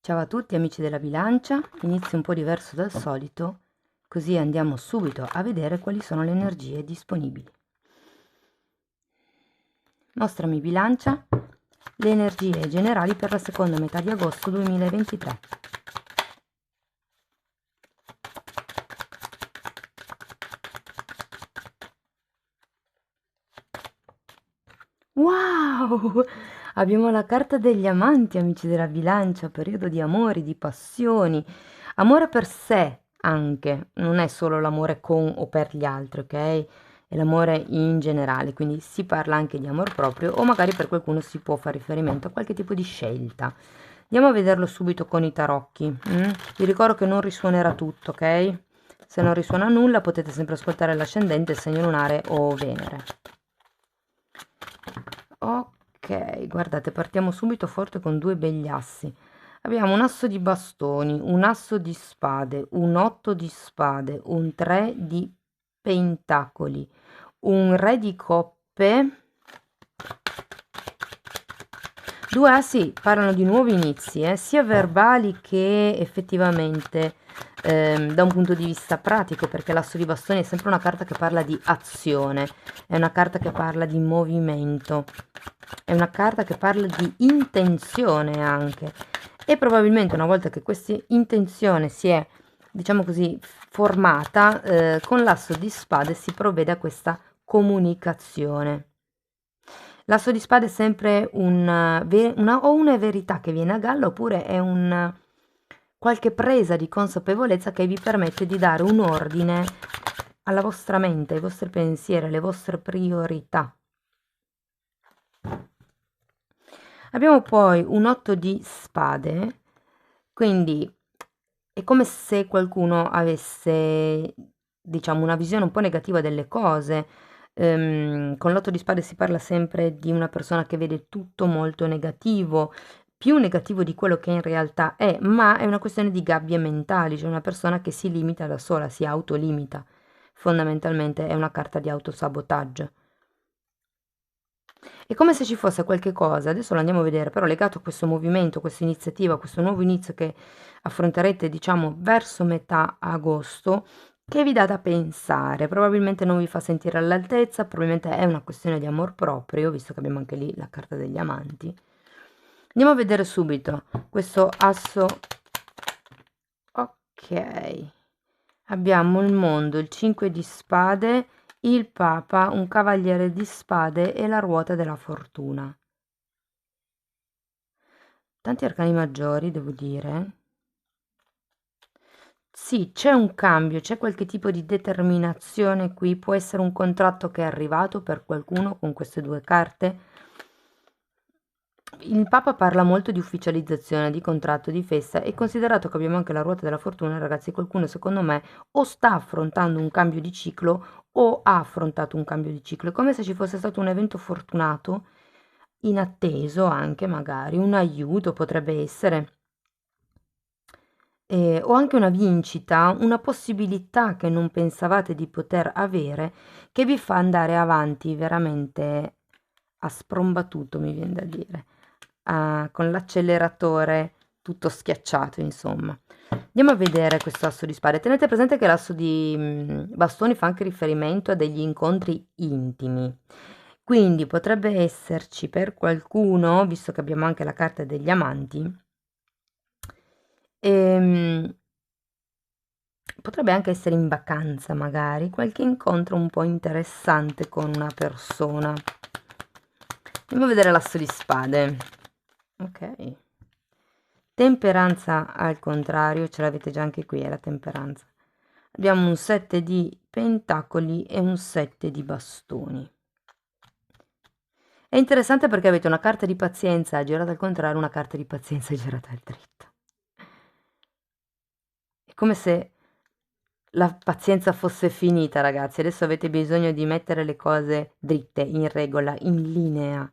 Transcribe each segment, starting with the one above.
Ciao a tutti amici della bilancia, inizio un po' diverso dal solito, così andiamo subito a vedere quali sono le energie disponibili. Mostrami bilancia, le energie generali per la seconda metà di agosto 2023. Wow! Abbiamo la carta degli amanti, amici della bilancia, periodo di amori, di passioni, amore per sé anche, non è solo l'amore con o per gli altri, ok? È l'amore in generale, quindi si parla anche di amor proprio o magari per qualcuno si può fare riferimento a qualche tipo di scelta. Andiamo a vederlo subito con i tarocchi. Vi ricordo che non risuonerà tutto, ok? Se non risuona nulla potete sempre ascoltare l'ascendente, il segno lunare o Venere. Ok, guardate, partiamo subito forte con due begli assi. Abbiamo un asso di bastoni, un asso di spade, un 8 di spade, un 3 di pentacoli, un re di coppe. Due assi parlano di nuovi inizi, sia verbali che effettivamente da un punto di vista pratico, perché l'asso di bastoni è sempre una carta che parla di azione, è una carta che parla di movimento, è una carta che parla di intenzione anche. E probabilmente una volta che questa intenzione si è, diciamo così, formata, con l'asso di spade si provvede a questa comunicazione. L'asso di spade è sempre o una verità che viene a galla oppure è qualche presa di consapevolezza che vi permette di dare un ordine alla vostra mente, ai vostri pensieri, alle vostre priorità. Abbiamo poi un 8 di spade, quindi è come se qualcuno avesse, diciamo, una visione un po' negativa delle cose. Con l'8 di spade si parla sempre di una persona che vede tutto molto negativo, più negativo di quello che in realtà è, ma è una questione di gabbie mentali, cioè una persona che si limita da sola, si autolimita. Fondamentalmente è una carta di autosabotaggio. È come se ci fosse qualche cosa, adesso lo andiamo a vedere, però legato a questo movimento, questa iniziativa, questo nuovo inizio che affronterete, diciamo, verso metà agosto, che vi dà da pensare, probabilmente non vi fa sentire all'altezza, probabilmente è una questione di amor proprio, visto che abbiamo anche lì la carta degli amanti. Andiamo a vedere subito questo asso. Ok, abbiamo il mondo, il 5 di spade, il papa, un cavaliere di spade e la ruota della fortuna. Tanti arcani maggiori, devo dire. Sì, c'è un cambio, c'è qualche tipo di determinazione qui, può essere un contratto che è arrivato per qualcuno con queste due carte. Il Papa parla molto di ufficializzazione, di contratto, di festa e considerato che abbiamo anche la ruota della fortuna, ragazzi, qualcuno secondo me o sta affrontando un cambio di ciclo o ha affrontato un cambio di ciclo. È come se ci fosse stato un evento fortunato, inatteso anche magari, un aiuto potrebbe essere, o anche una vincita, una possibilità che non pensavate di poter avere, che vi fa andare avanti veramente a sprombattuto, mi viene da dire, con l'acceleratore tutto schiacciato, insomma. Andiamo a vedere questo asso di spade. Tenete presente che l'asso di bastoni fa anche riferimento a degli incontri intimi. Quindi potrebbe esserci per qualcuno, visto che abbiamo anche la carta degli amanti, potrebbe anche essere in vacanza magari, qualche incontro un po' interessante con una persona. Andiamo a vedere l'asso di spade. Ok. Temperanza al contrario, ce l'avete già anche qui, è la temperanza. Abbiamo un 7 di pentacoli e un 7 di bastoni. È interessante perché avete una carta di pazienza girata al contrario, una carta di pazienza girata al dritto. È come se la pazienza fosse finita, ragazzi. Adesso avete bisogno di mettere le cose dritte, in regola, in linea.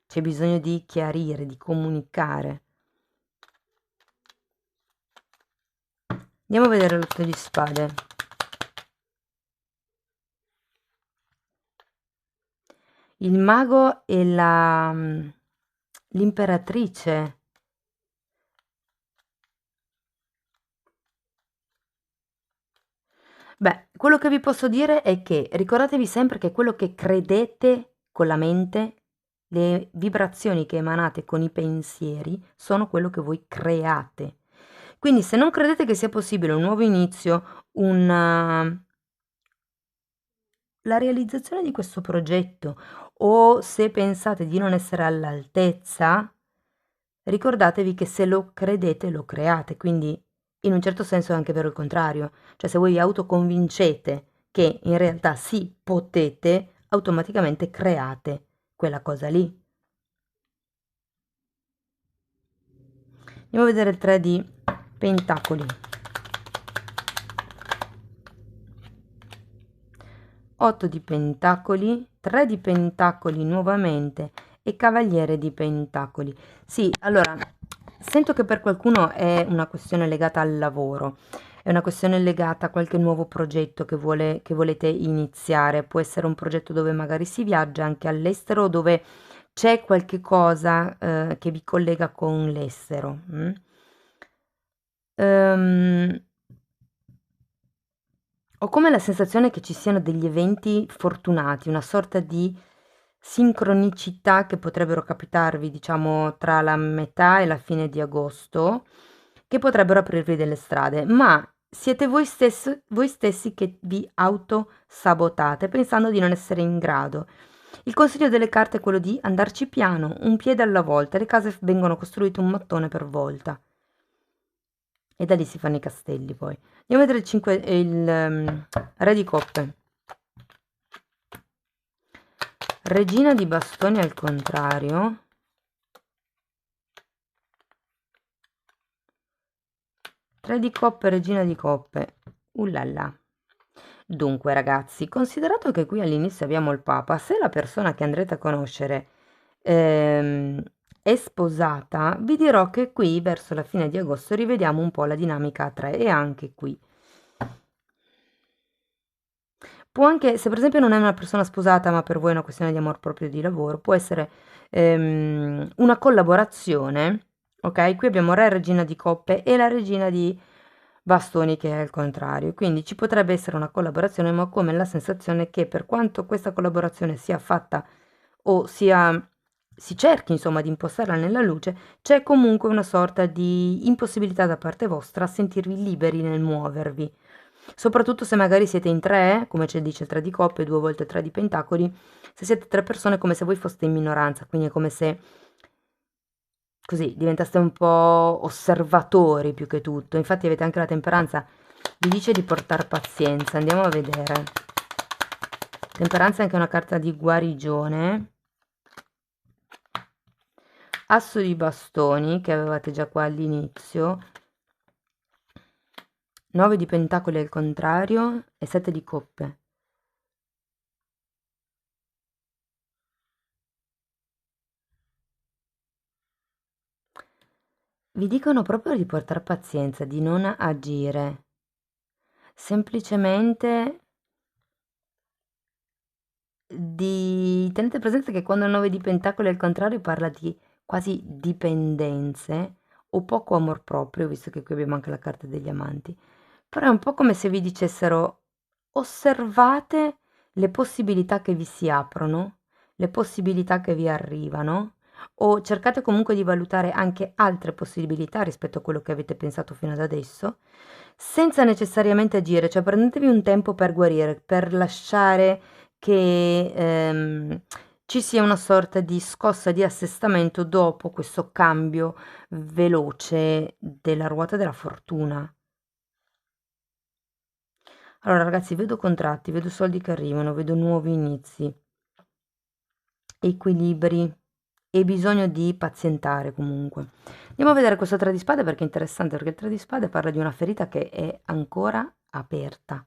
C'è bisogno di chiarire, di comunicare. Andiamo a vedere l'otto di spade. Il mago e l'imperatrice. Beh, quello che vi posso dire è che ricordatevi sempre che quello che credete con la mente, le vibrazioni che emanate con i pensieri, sono quello che voi create. Quindi se non credete che sia possibile un nuovo inizio, la realizzazione di questo progetto, o se pensate di non essere all'altezza, ricordatevi che se lo credete lo create, quindi in un certo senso è anche vero il contrario, cioè se voi vi autoconvincete che in realtà sì potete, automaticamente create quella cosa lì. Andiamo a vedere il 3 di pentacoli. 8 di pentacoli, 3 di pentacoli nuovamente e cavaliere di pentacoli. Sì, allora, sento che per qualcuno è una questione legata al lavoro, è una questione legata a qualche nuovo progetto che volete iniziare. Può essere un progetto dove magari si viaggia anche all'estero, dove c'è qualche cosa che vi collega con l'estero. Ho come la sensazione che ci siano degli eventi fortunati, una sorta di sincronicità che potrebbero capitarvi, diciamo, tra la metà e la fine di agosto, che potrebbero aprirvi delle strade, ma siete voi stessi che vi autosabotate pensando di non essere in grado. Il consiglio delle carte è quello di andarci piano, un piede alla volta. Le case vengono costruite un mattone per volta. E da lì si fanno i castelli poi. Andiamo a vedere il re di coppe. Regina di bastoni al contrario. Tre di coppe, regina di coppe. Ullala. Dunque ragazzi, considerato che qui all'inizio abbiamo il Papa, se la persona che andrete a conoscere è sposata, vi dirò che qui verso la fine di agosto rivediamo un po' la dinamica a tre e anche qui. Può anche, se per esempio non è una persona sposata, ma per voi è una questione di amor proprio di lavoro, può essere una collaborazione, ok? Qui abbiamo re, regina di coppe e la regina di bastoni che è il contrario. Quindi ci potrebbe essere una collaborazione, ma come la sensazione che per quanto questa collaborazione sia fatta o si cerchi insomma di impostarla nella luce, c'è comunque una sorta di impossibilità da parte vostra a sentirvi liberi nel muovervi. Soprattutto se magari siete in tre, come ci dice il 3 di coppe, 2 volte 3 di pentacoli, se siete tre persone è come se voi foste in minoranza, quindi è come se così diventaste un po' osservatori più che tutto. Infatti avete anche la temperanza, vi dice di portare pazienza. Andiamo a vedere. Temperanza è anche una carta di guarigione. Asso di bastoni, che avevate già qua all'inizio. 9 di pentacoli al contrario e 7 di coppe. Vi dicono proprio di portar pazienza, di non agire. Semplicemente tenete presente che quando il 9 di pentacoli al contrario parla di quasi dipendenze o poco amor proprio, visto che qui abbiamo anche la carta degli amanti, però è un po' come se vi dicessero osservate le possibilità che vi si aprono, le possibilità che vi arrivano, o cercate comunque di valutare anche altre possibilità rispetto a quello che avete pensato fino ad adesso, senza necessariamente agire, cioè prendetevi un tempo per guarire, per lasciare che ci sia una sorta di scossa di assestamento dopo questo cambio veloce della ruota della fortuna. Allora ragazzi, vedo contratti, vedo soldi che arrivano, vedo nuovi inizi, equilibri e bisogno di pazientare comunque. Andiamo a vedere questo 3 di spade perché è interessante, perché il 3 di spade parla di una ferita che è ancora aperta.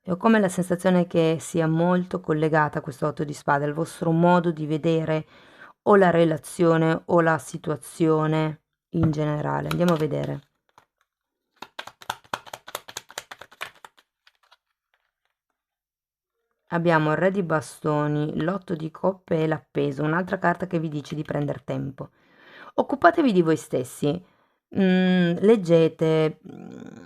E ho come la sensazione che sia molto collegata questo 8 di spade al vostro modo di vedere o la relazione o la situazione in generale. Andiamo a vedere. abbiamo il re di bastoni, l'otto di coppe e l'appeso, un'altra carta che vi dice di prendere tempo. Occupatevi di voi stessi, leggete,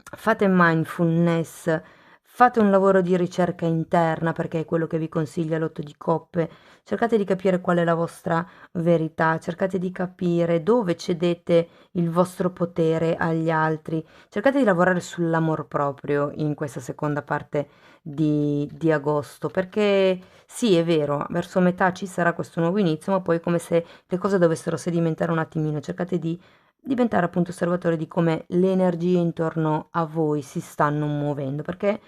fate mindfulness, fate un lavoro di ricerca interna perché è quello che vi consiglia l'otto di coppe, cercate di capire qual è la vostra verità, cercate di capire dove cedete il vostro potere agli altri, cercate di lavorare sull'amor proprio in questa seconda parte di agosto, perché sì, è vero, verso metà ci sarà questo nuovo inizio, ma poi è come se le cose dovessero sedimentare un attimino, cercate di diventare appunto osservatori di come le energie intorno a voi si stanno muovendo, perché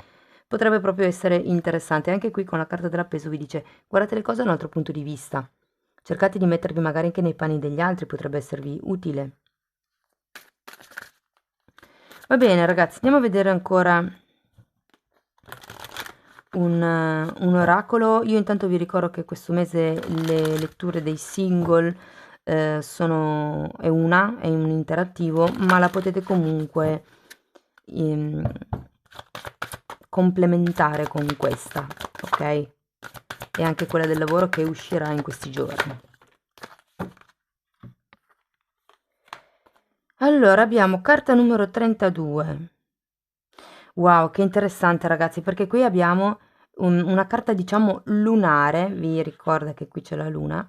potrebbe proprio essere interessante. Anche qui con la carta dell'appeso vi dice guardate le cose da un altro punto di vista, cercate di mettervi magari anche nei panni degli altri, potrebbe esservi utile. Va bene ragazzi, andiamo a vedere ancora un oracolo. Io intanto vi ricordo che questo mese le letture dei single è un interattivo, ma la potete comunque complementare con questa, ok? E anche quella del lavoro che uscirà in questi giorni. Allora abbiamo carta numero 32. Wow, che interessante ragazzi, perché qui abbiamo una carta diciamo lunare, vi ricorda che qui c'è la luna,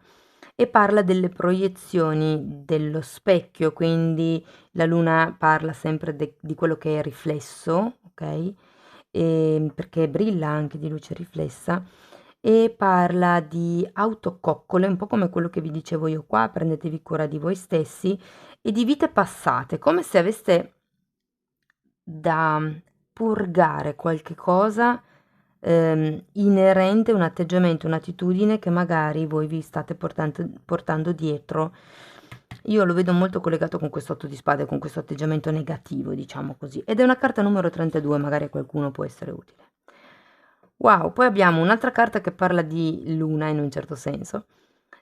e parla delle proiezioni dello specchio, quindi la luna parla sempre di quello che è riflesso, ok? Perché brilla anche di luce riflessa, e parla di autococcole, un po' come quello che vi dicevo io qua, prendetevi cura di voi stessi, e di vite passate, come se aveste da purgare qualche cosa inerente, un atteggiamento, un'attitudine che magari voi vi state portando dietro. Io lo vedo molto collegato con questo otto di spade, con questo atteggiamento negativo, diciamo così. Ed è una carta numero 32, magari a qualcuno può essere utile. Wow, poi abbiamo un'altra carta che parla di luna in un certo senso.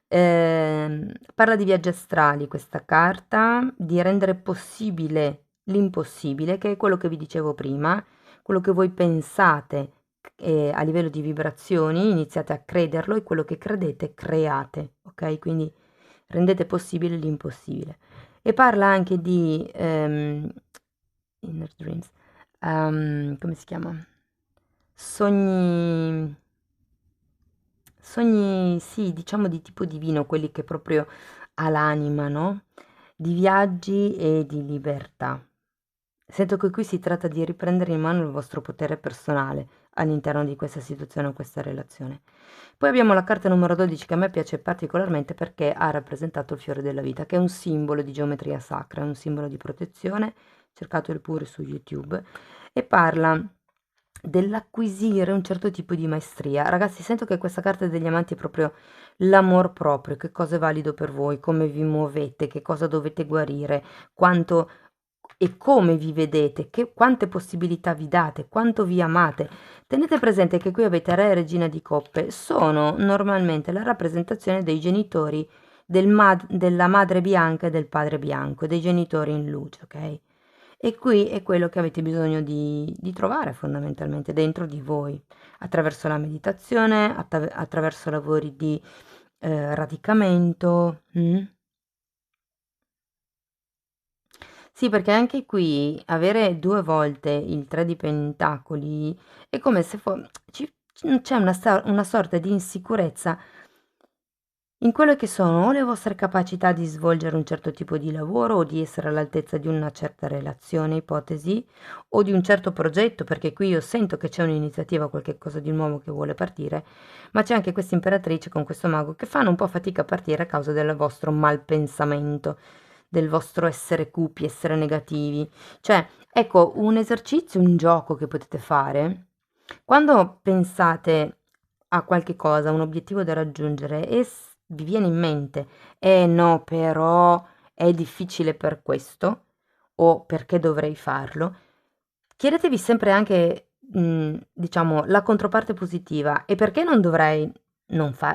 Parla di viaggi astrali questa carta, di rendere possibile l'impossibile, che è quello che vi dicevo prima, quello che voi pensate a livello di vibrazioni, iniziate a crederlo e quello che credete create, ok? Quindi rendete possibile l'impossibile. E parla anche di Inner Dreams, come si chiama? Sogni, sogni, sì, diciamo di tipo divino, quelli che proprio ha l'anima, no? Di viaggi e di libertà. Sento che qui si tratta di riprendere in mano il vostro potere personale all'interno di questa situazione o questa relazione. Poi abbiamo la carta numero 12 che a me piace particolarmente perché ha rappresentato il fiore della vita, che è un simbolo di geometria sacra, è un simbolo di protezione, cercatelo pure su YouTube, e parla dell'acquisire un certo tipo di maestria. Ragazzi, sento che questa carta degli amanti è proprio l'amor proprio, che cosa è valido per voi, come vi muovete, che cosa dovete guarire, quanto e come vi vedete, quante possibilità vi date, quanto vi amate. Tenete presente che qui avete re e regina di coppe, sono normalmente la rappresentazione dei genitori della madre bianca e del padre bianco, dei genitori in luce, ok? E qui è quello che avete bisogno di trovare fondamentalmente dentro di voi, attraverso la meditazione, attraverso lavori di radicamento. Sì, perché anche qui avere due volte il 3 di pentacoli è come se c'è una sorta di insicurezza in quelle che sono o le vostre capacità di svolgere un certo tipo di lavoro o di essere all'altezza di una certa relazione, ipotesi, o di un certo progetto, perché qui io sento che c'è un'iniziativa, qualche cosa di nuovo che vuole partire, ma c'è anche questa imperatrice con questo mago che fanno un po' fatica a partire a causa del vostro malpensamento, del vostro essere cupi, essere negativi. Cioè, ecco, un esercizio, un gioco che potete fare, quando pensate a qualche cosa, un obiettivo da raggiungere e vi viene in mente, eh no, però è difficile per questo, o perché dovrei farlo, chiedetevi sempre anche, diciamo, la controparte positiva, e perché non dovrei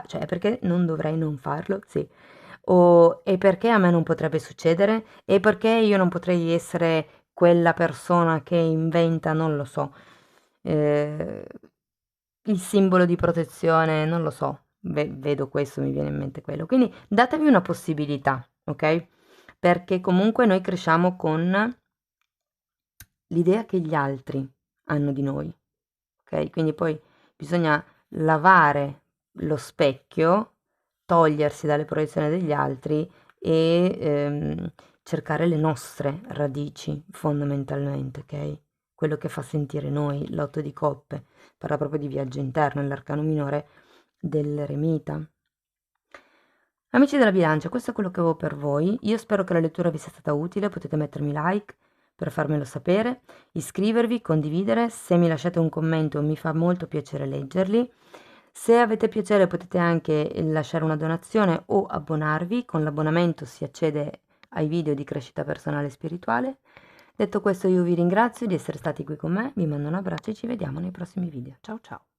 cioè, perché non dovrei non farlo? Sì. O e perché a me non potrebbe succedere? E perché io non potrei essere quella persona che inventa, non lo so, eh, il simbolo di protezione, non lo so, vedo questo, mi viene in mente quello. Quindi datevi una possibilità, ok? Perché comunque noi cresciamo con l'idea che gli altri hanno di noi, ok? Quindi poi bisogna lavare lo specchio, togliersi dalle proiezioni degli altri e cercare le nostre radici fondamentalmente, ok? Quello che fa sentire noi, l'otto di coppe, parla proprio di viaggio interno, è l'arcano minore dell'eremita. Amici della bilancia, questo è quello che avevo per voi. Io spero che la lettura vi sia stata utile, potete mettermi like per farmelo sapere, iscrivervi, condividere, se mi lasciate un commento mi fa molto piacere leggerli. Se avete piacere potete anche lasciare una donazione o abbonarvi, con l'abbonamento si accede ai video di crescita personale e spirituale. Detto questo io vi ringrazio di essere stati qui con me, vi mando un abbraccio e ci vediamo nei prossimi video. Ciao ciao!